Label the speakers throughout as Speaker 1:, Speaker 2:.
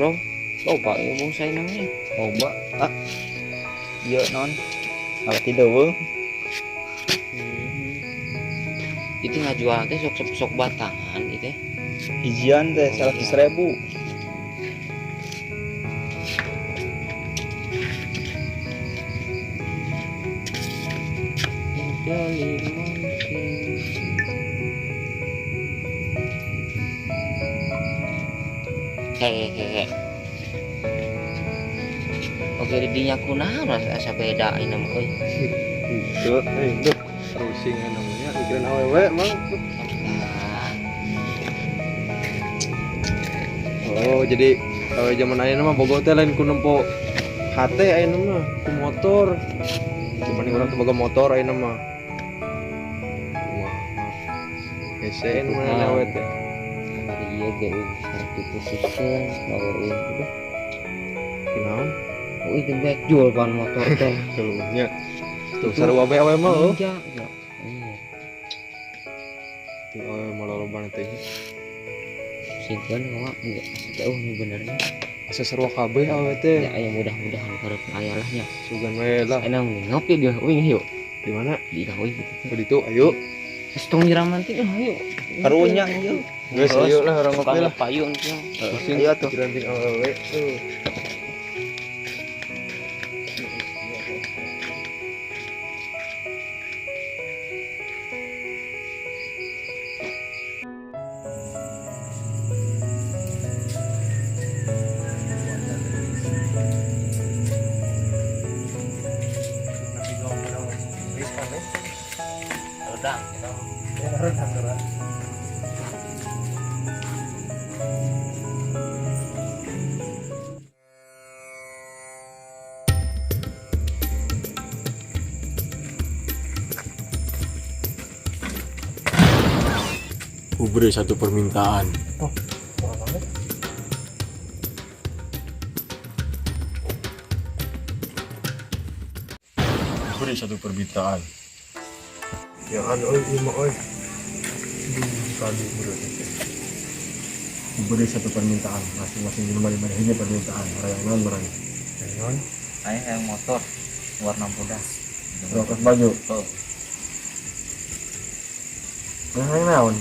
Speaker 1: bro. Loba ya bung saya namanya.
Speaker 2: Loba iya non apa tidur
Speaker 1: Itu nggak jual teh sok batangan itu.
Speaker 2: hijian teh 100.000.
Speaker 1: Hehehe. Oke didinya kunaon asa beda ini mah euy.
Speaker 3: Duh, pusing namanya pikiran awewe emang. Oh, jadi awewe zaman ayeuna mah boga teh lain ku nempo HT ayeuna mah ku motor. Cuman urang teh boga motor ayeuna mah. Wah. Esen mana awewe teh.
Speaker 1: Iya ge sarti khususkeun lawan itu.
Speaker 3: Kunaon?
Speaker 1: Oh itu baik jual ban motor teh.
Speaker 3: Keluarnya. Tuh sarua bae awewe mah.
Speaker 1: Iya. Iya.
Speaker 3: Tuh awewe mah loloban teh.
Speaker 1: Simpen mah enggak jauh nih benernya.
Speaker 3: Asa sarua kabeh awewe teh.
Speaker 1: Ya mudah-mudahan karep ayalahnya.
Speaker 3: Sugan we lah.
Speaker 1: Enak ngopi dia wing yuk.
Speaker 3: Di mana?
Speaker 1: Di kawin gitu.
Speaker 3: Oh ditu, ayo.
Speaker 1: Geus tong nyiraman teh ayo.
Speaker 2: Karunya ieu
Speaker 3: Geus ayo lah orang ngopi lah.
Speaker 1: Payung teh.
Speaker 2: ayo tuh
Speaker 3: Pikiran ting awewe.
Speaker 1: Redang.
Speaker 4: Ku beri satu permintaan. Beri satu permintaan.
Speaker 3: Ya anu euy mah euy. Tadi berarti.
Speaker 4: Ku beri satu permintaan. Masing-masing di rumah hiji permintaan. Rayang naon berani.
Speaker 3: Non.
Speaker 2: aya yang motor warna bodas
Speaker 4: Rokas baju.
Speaker 1: Oh.
Speaker 4: Nah, naon?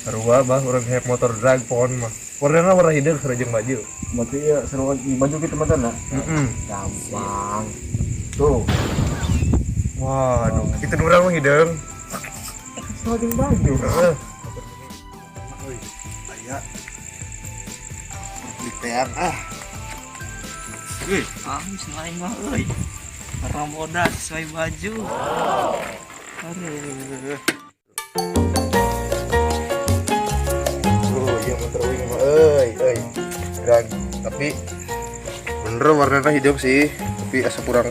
Speaker 3: Sarua bah urang hayap motor drag pohon mah. Warnana warna hideung sareng baju.
Speaker 4: Berarti ya seru di baju kita mata gampang. Tuh,
Speaker 3: Waduh, itu urang mah hideung.
Speaker 4: seru baju.
Speaker 3: Heeh.
Speaker 2: aya di teang
Speaker 1: Selain mah euy. Warna bodas sesuai baju. Aduh.
Speaker 3: Oh, iya motor wing mah euy. Drag, tapi bener warnanya hidup sih, tapi asa kurang.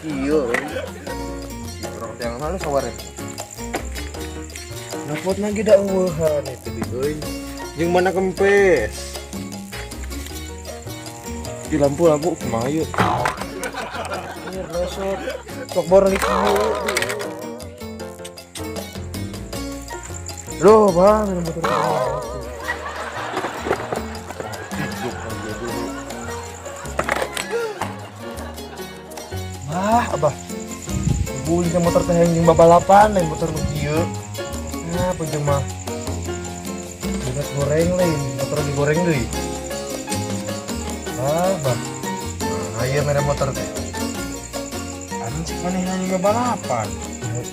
Speaker 3: Iya, kurang yang mana sawarnya? Napot lagi dah eueuhan itu di euy. Jeung mana kempes? Di lampu kumaha ieu? Ini resort. Sok borong iki. Loh, Bang, ada motor. Abah. Buli ka motor teh yang babalapan lain motor nu kieu. Nah, penjeng mah. Buat goreng lain, motor digoreng deui. Abah. Nah, aya mere motor teh. Anu sih maneh yang babalapan.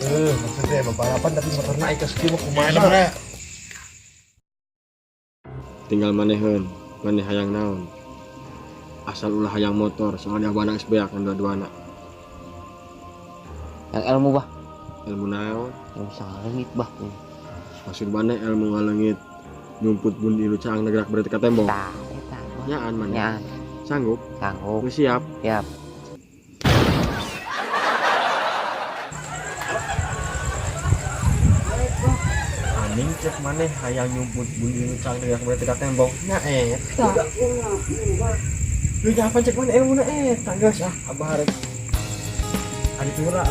Speaker 3: Maksudnya babalapan tapi motorna aya ka skill kumaha.
Speaker 4: Tinggal maneheun, maneh hayang naon. Asal ulah hayang motor, soalnya bana geus beak dua-duana.
Speaker 1: Yang ilmu bah.
Speaker 4: Ilmu naon?
Speaker 1: Yang bisa ngalengit bah.
Speaker 4: Maksud maneh ilmu ngalengit nyumput bun di lucang ngegerak berarti ka tembok.
Speaker 1: Tah, eta.
Speaker 4: Nyaan maneh.
Speaker 1: Nyaan.
Speaker 4: Sanggup?
Speaker 1: Sanggup.
Speaker 4: Geus siap.
Speaker 1: Siap.
Speaker 4: Aning cek maneh hayang nyumput bun di lucang ngegerak berarti ka tembok. Nya eta. Lu jangan cek maneh ilmu na eta geus abah rek. Adi pura